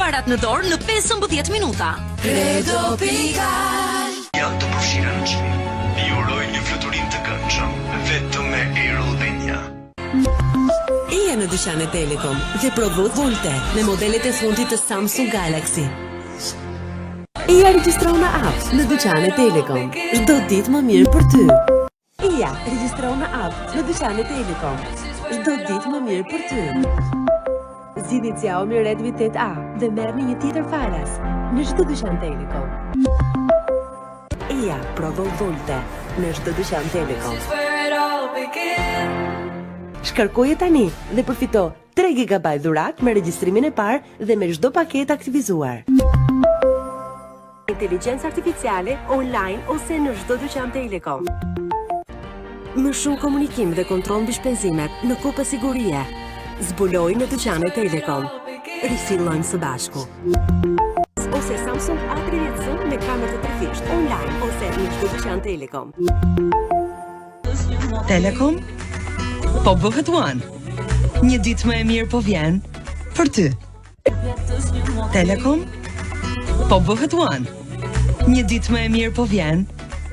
parat në dorë në 15 minuta. Credo.al Janë të përfshira në çmim. Ju uroj një fluturim të këndshëm, vetëm me Eurodhenia. Eja në dyqanet Telekom dhe provu Volte me modelet e fundit të Samsung Galaxy. Eja regjistro në app në dyqanet Telekom. Çdo ditë më mirë për ty. Eja regjistro në app në dyqanet Telekom. Çdo ditë më mirë për ty. Zgjidhni Xiaomi Redmi 8A dhe merrni një tjetër falas në çdo dyqan Telekom. Eja provo Volte në çdo dyqan Telekom. Shkarkoje tani dhe përfito 3 GB dhurat me regjistrimin e parë dhe me çdo paketë aktivizuar. Inteligencë artificiale online ose në çdo dyqan Telekom. Më shumë komunikim dhe kontroll mbi shpenzimet në kupë sigurie. Zbuloj në dyqanet Telekom. Rifillojmë së bashku. Ose Samsung A30 me kamerë të trefisht online ose në çdo dyqan Telekom. Telekom? Po bëhet One. Një ditë më e mirë po vjen për ty. Telekom? Po bëhet One. Një ditë më e mirë po vjen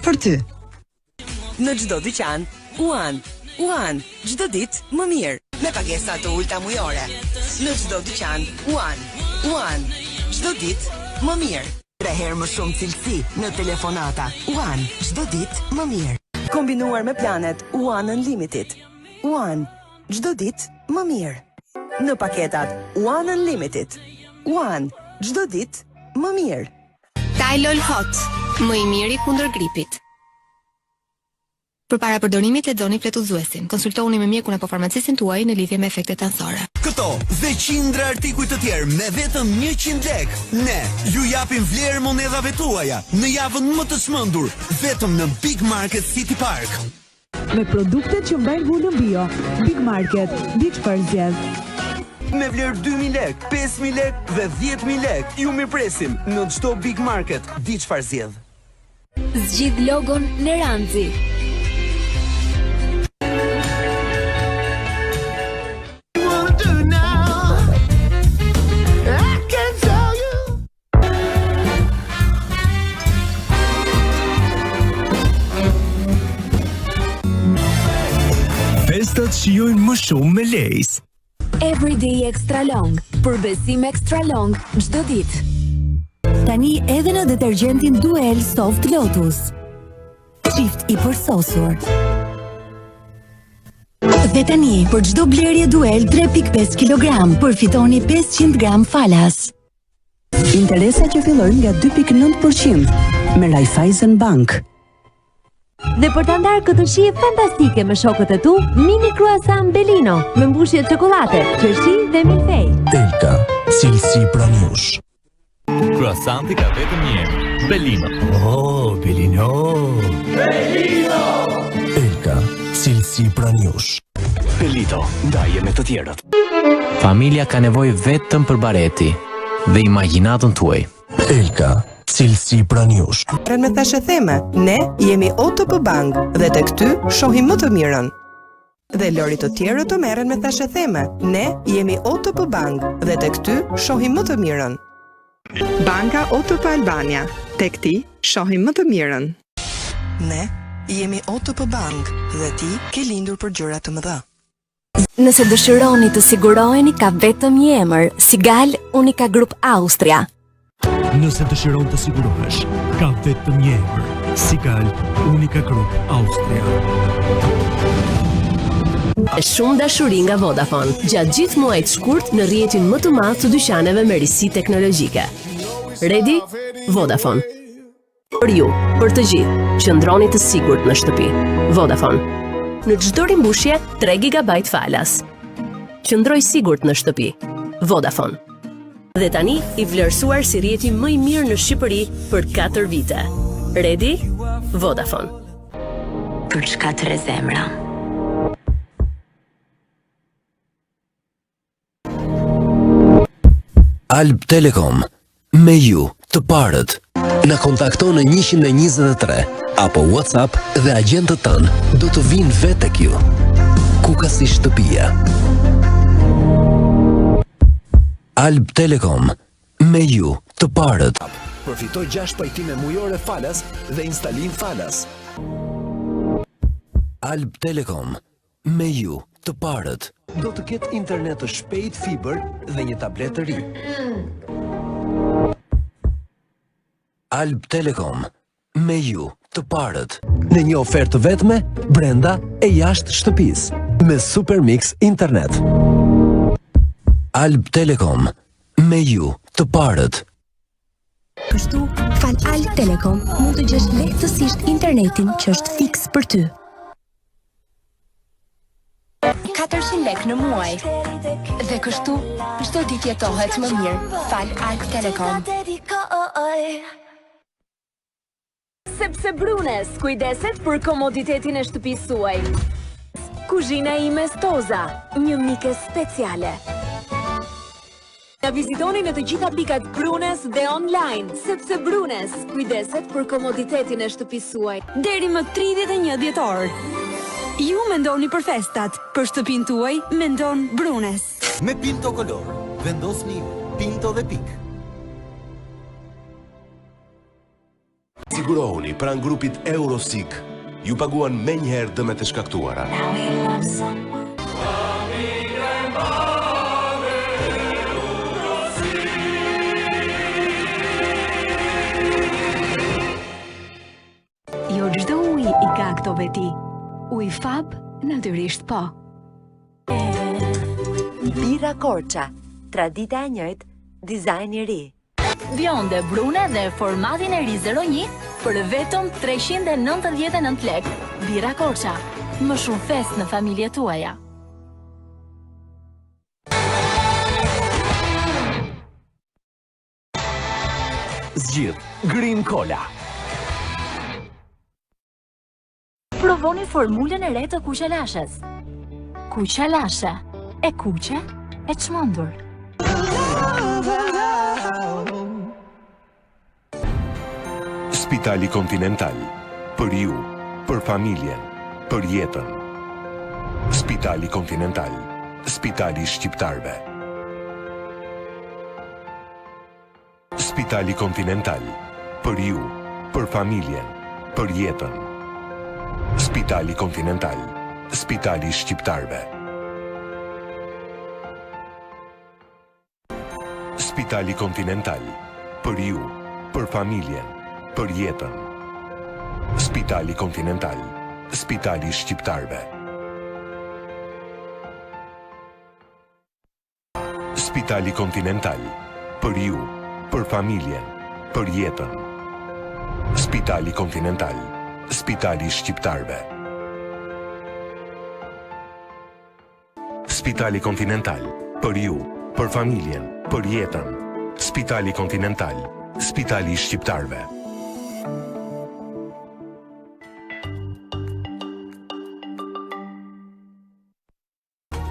për ty. Në çdo dyqan, One. One. Çdo ditë më mirë. Me pagesa të ulta mujore. Në çdo dyqan, One. One. Çdo ditë më mirë. 3 herë më shumë cilësi në telefonata. One. Çdo ditë më mirë. Kombinuar me planet One Unlimited. One. Çdo ditë më mirë. Në paketat One Unlimited. One. Çdo ditë më mirë. Tylol Hot, më i miri kundër gripit. Përpara përdorimit lexoni fletudhuesin. Konsultohuni me mjekun apo farmacistin tuaj në lidhje me efektet anësore. Këto dhe qindra artikuj të tjerë me vetëm 100 lek. Ne ju japim vlerë monedhave tuaja në javën më të çmendur vetëm në Big Market City Park. Me produktet që mbajnë vulën bio, Big Market, di çfarë zgjedh. Me vlerë 2000 lek, 5000 lek dhe 10000 lek. Ju mirpresim në çdo Big Market, di çfarë zgjedh. Zgjidh logon në Ranzi. Festat shijojnë më shumë me Lays. Everyday Extra Long, përbesim extra long çdo ditë. Tani edhe në detergjentin Duel Soft Lotus. Çift i përsosur. Dhe tani, për çdo blerje Duel 3.5 kg, përfitoni 500 gram falas. Interesa që fillojnë nga 2.9% me Raiffeisen Bank. Dhe për të ndarë këtë shije fantastike me shokët e tu, mini croissant Belino me mbushje çokolate, qershi dhe milfej. Elka, cilësi pranjush. Croissanti ka vetëm një emër, Belino. Oh, Belino. Belino. Elka, cilësi pranjush. Belito, ndaje me të tjerët. Familja ka nevojë vetëm për bareti dhe imagjinatën tuaj. Elka, cilësi pranjush. Merren me thashë theme, ne jemi OTP Bank dhe tek ty shohim më të mirën. Dhe lori të tjerë të merren me thashë theme, ne jemi OTP Bank dhe tek ty shohim më të mirën. Banka OTP Albania, tek ti shohim më të mirën. Ne jemi OTP Bank dhe ti ke lindur për gjëra të mëdha. Nëse dëshironi të siguroheni, ka vetëm një emër, Sigal Unica Group Austria. Nëse dëshiron të sigurohesh, ka vetëm një emër, Sigal Unica Group Austria. Shumë dashuri nga Vodafone, gjatë gjithë muajit shkurt në rrjetin më të madh të dyqaneve me risi teknologjike. Ready? Vodafone. Për ju, për të gjithë, qëndroni të sigurt në shtëpi. Vodafone. Në çdo rimbushje 3 GB falas. Qëndroj sigurt në shtëpi. Vodafone. Dhe tani i vlerësuar si rrjeti më i mirë në Shqipëri për 4 vite. Ready? Vodafone. Për çka të rezemra. Alb Telekom, me ju të parët. Na kontakto në 123 apo WhatsApp dhe agjentët tanë do të vinë vetë tek ju. Ku ka si shtëpia. Alb Telekom, Me ju të parët. Përfitoj 6 pajtime mujore falas dhe instalim falas. Alb Telekom. Me ju të parët. Do të ketë internet të shpejt fiber dhe një tablet të ri. Alb Telekom. Me ju të parët. Në një ofertë të vetme, brenda e jashtë shtëpis. Me Supermix Internet. Alb Telekom. Me ju të parët. Kështu, fal Alb Telekom, mund të gjesh lehtësisht internetin që është fiks për ty. 400 lek në muaj. Dhe kështu, çdo ditë jetohet më mirë. Fal Alb Telekom. Sepse Brunes kujdeset për komoditetin e shtëpisë suaj. Kuzhina ime Stoza, një mike speciale. Na vizitoni në të gjitha pikat Brunes dhe online, sepse Brunes kujdeset për komoditetin e shtëpisë suaj. Deri më 31 dhjetor. Ju mendoni për festat, për shtëpinë tuaj mendon Brunes. Me Pinto Color, vendosni Pinto dhe pik. Sigurohuni pranë grupit Eurosig, ju paguan menjëherë dëmet e shkaktuara. Jo çdo ujë i ka këto veti. Uj Fab, natyrisht po. Bira Korça, tradita e njëjtë, dizajn i ri. Bjonde brune dhe formatin e ri 01 për vetëm 399 lek. Bira Korça, më shumë fest në familje tuaja. Zgjidh Green Cola. Provoni formulën e re të kuqelashes. Kuqelashe, e kuqe, e çmendur. Spitali Continental. Për ju, për familjen, për jetën. Spitali Continental. Spitali shqiptarve. Spitali Continental. Për ju, për familjen, për jetën. Spitali Continental. Spitali shqiptarve. Spitali Continental. Për ju, për familjen, për jetën. Spitali Continental. Spitali shqiptarve. Spitali Continental. Për ju, për familjen, për jetën. Spitali Continental. Spitali shqiptarve. Spitali Continental. Për ju, për familjen, për jetën. Spitali Continental. Spitali shqiptarve.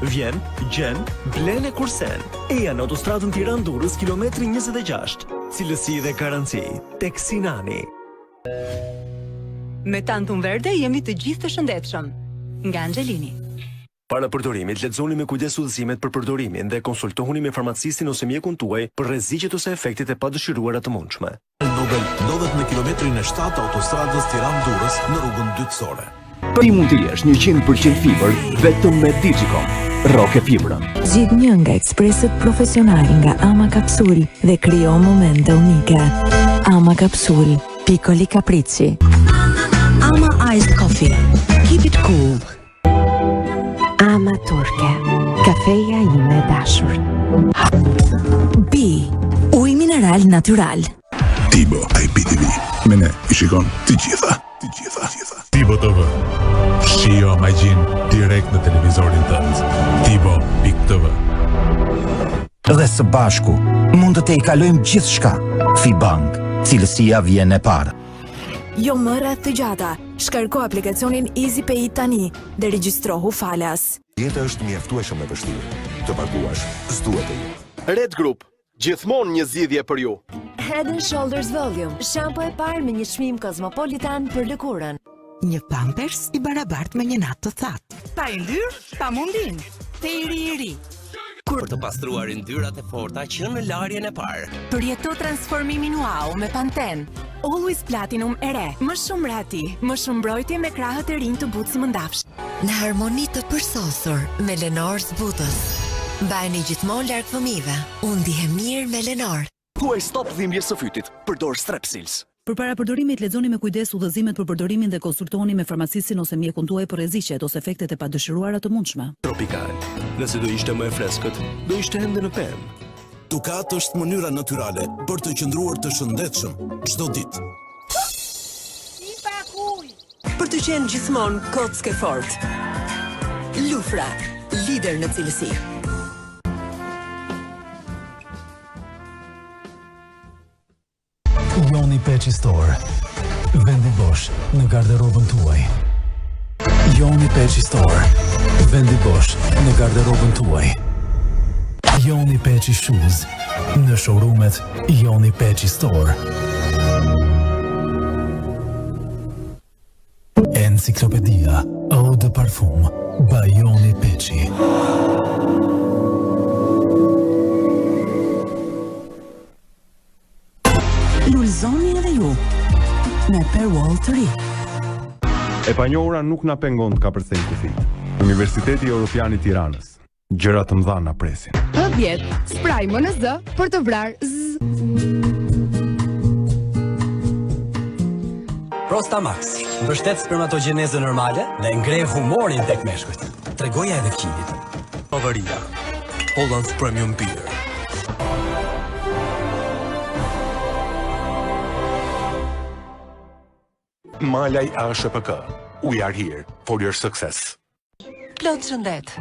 Vjen, gjen, blen e kursen. Eja në autostradën Tiranë-Durrës, kilometri 26. Cilësi dhe garanci, tek Sinani. Me Tantum Verde jemi të gjithë të shëndetshëm. Nga Angelini. Para përdorimit, lexoni me kujdes udhëzimet për përdorimin dhe konsultohuni me farmacistin ose mjekun tuaj për rreziqet ose efektet e padëshiruara të mundshme. Nobel ndodhet në kilometrin e 7 autostradës Tiranë-Durrës në rrugën dytësore. Ti mund të jesh 100% fiber vetëm me Digicom. Roke fibrën. Zgjidh një nga ekspreset profesional nga Ama Kapsul dhe krijo momente unike. Ama Kapsul, piccoli capricci. Ama Iced Coffee. Keep it cool. Ama Turke. Kafeja ime dashur. Bi, ujë mineral natyral. Tibo IPTV. Me ne i shikon të gjitha. Të gjitha. Tibo TV. Shio magjin direkt në televizorin tënd. Tibo.tv. Dhe së bashku, mund të te i kalojmë gjithë shka. Fibank, cilësia vjen e parë. Jo më rreth të gjata, shkarko aplikacionin EasyPay tani dhe regjistrohu falas. Jeta është mjaftueshëm e vështirë. Të paguash s'duhet e jetë. Red Group, gjithmonë një zgjidhje për ju. Head and Shoulders Volume, shampo e parë me një çmim kozmopolitan për lëkurën. Një Pampers i barabart me një natë të thatë. Pa i lyr, pa mundin. Te i ri. Për të pastruar yndyrat e forta që në larjen e parë. Përjeto transformimin wow me Pantene. Always Platinum e re, më shumë rati, më shumë mbrojtje me krahët e rinj të butë si mëndafsh. Në harmoni të përsosur me Lenor zbutës. Mbajeni gjithmonë larg fëmijëve. Unë ndihem mirë me Lenor. Thuaj stop dhimbjes së fytit. Përdor Strepsils. Përpara përdorimit lexoni me kujdes udhëzimet për përdorimin dhe konsultoni me farmacistin ose mjekun tuaj për rreziqet ose efektet e padëshiruara të mundshme. Tropikal. Nëse do ishte më e freskët, do ishte ende në pemë. Dukat është mënyra natyrale për të qëndruar të shëndetshëm çdo ditë. Për të qenë gjithmonë kockë fort. Lufra, lider në cilësi. Joni Peci Store. Vendi bosh në garderobën tuaj. Joni Peci Store. Vendi bosh në garderobën tuaj. Joni Peci Shoes. Në showroomet Joni Peci Store. Enciklopedia Eau de Parfum by Joni Peci. Lulzoni edhe ju me Perwall të ri. E panjohura nuk na pengon të kapërcejmë kufit. Universiteti Europian i Tiranës. Gjëra të mëdha na presin. 10 spray MNZ për të vrarë Prostamax mbështet spermatogjenezën normale dhe ngre humorin tek meshkujt. Tregoja edhe kinit. Bavaria. Holland Premium Beer. Malaj ASHPK. We are here for your success. Plot shëndet.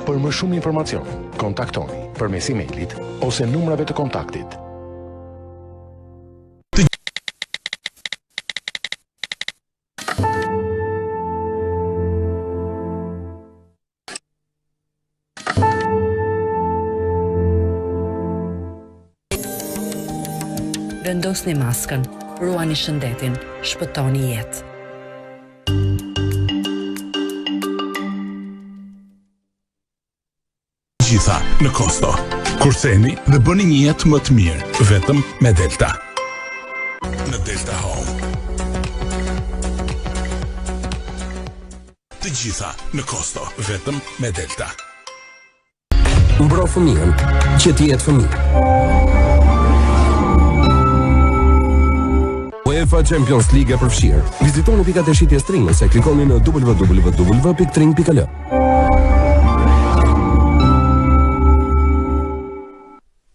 Për më shumë informacion, kontaktoni përmes emailit ose numrave të kontaktit. Vendosni maskën, ruani shëndetin, shpëtoni jetë. Gjitha në Kosto. Kurseni dhe bëni një jetë më të mirë, vetëm me Delta. Në Delta Home. Të gjitha në Kosto, vetëm me Delta. Mbro fëmijën, që ti jetë fëmijë. UEFA Champions League e përfshirë. Vizitoni pikat e shitjes Tringës e klikoni në www.tring.al.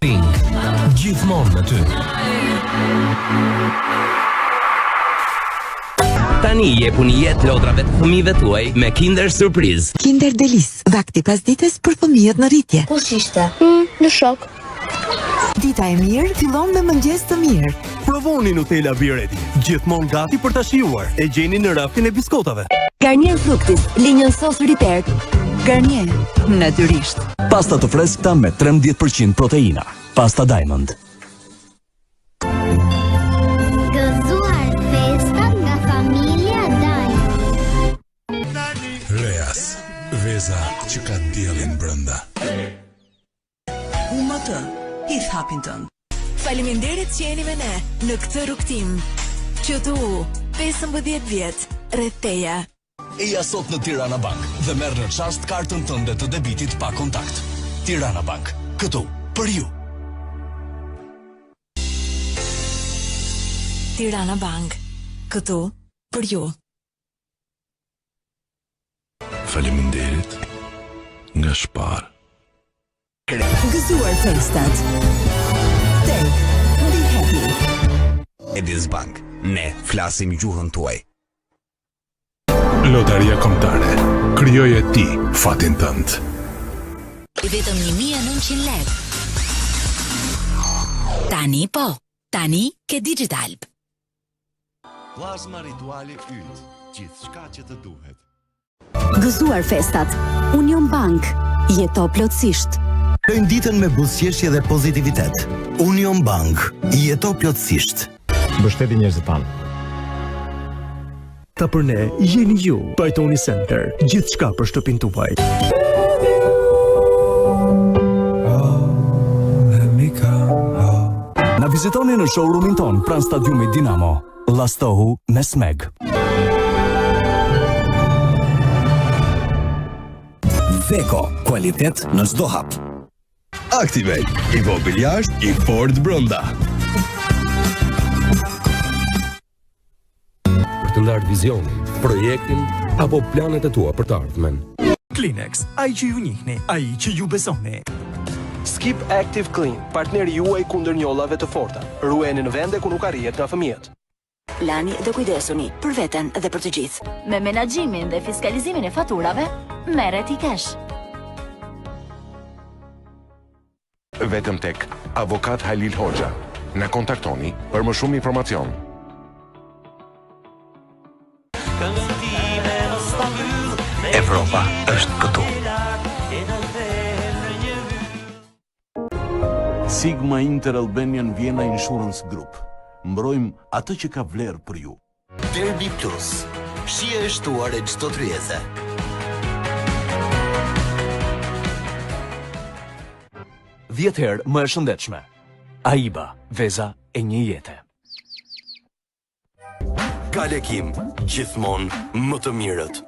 Tring, gjithmonë me ty. Tani jepuni jetë lodrave të fëmijëve tuaj me Kinder Surprise. Kinder Delis, vakti pasdites për fëmijët në rritje. Kush ishte? Në shok. Dita e mirë fillon me mëngjes të mirë. Provoni Nutella Biredi, gjithmonë gati për ta shijuar. E gjeni në raftin e biskotave. Garnier Fructis, linjën sos Riper. Garnier, natyrisht. Pasta të freskëta me 13% proteina. Pasta Diamond. Gëzuar festat nga familja Daj. Reas, veza që ka diellin brenda. Uma të, Heath Happington. Faleminderit që jeni me ne në këtë rrugtim. Që tu 15 vjet rreth teje. Eja sot në Tirana Bank dhe merr në çast kartën tënde të debitit pa kontakt. Tirana Bank, këtu për ju. Tirana Bank, këtu për ju. Faleminderit nga Spar. Gëzuar festat. Take, be happy. Edis Bank, ne flasim gjuhën tuaj. Lotaria Kombëtare. Krijoje ti fatin tënd. Vetëm 1900 lekë. Tani po, tani ke Digital. Plazma rituali yt, gjithçka që të duhet. Gëzuar festat. Union Bank. Jeto plotësisht. Krojmë ditën me buzëqeshje dhe pozitivitet. Union Bank, jeto plotësisht. Mbështeti njerëzit tanë. Ta për ne jeni ju. Pajtoni Center, gjithçka për shtëpinë tuaj. Na vizitoni në showroomin ton pranë stadiumit Dinamo. Llastohu me Smeg. Veko, kualitet në çdo hap. Activate, i vogël jashtë, i fortë brenda. Për të ndarë vizionin, projektin apo planet e tua për të ardhmen. Kleenex, ai që ju njihni, ai që ju besoni. Skip Active Clean, partneri juaj kundër njollave të forta. Ruajeni në vende ku nuk arrihet nga fëmijët. Lani dhe kujdesuni për veten dhe për të gjithë. Me menaxhimin dhe fiskalizimin e faturave, merret i kesh. Vetëm tek Avokat Halil Hoxha. Na kontaktoni për më shumë informacion. Evropa është këtu. Sigma Inter Albanian Vienna Insurance Group. Mbrojmë atë që ka vlerë për ju. Derby Plus, shije e shtuar e çdo tryeze. Herë më e shëndetshme. Aiba, veza e një jete. Kalekim, gjithmonë më të mirët.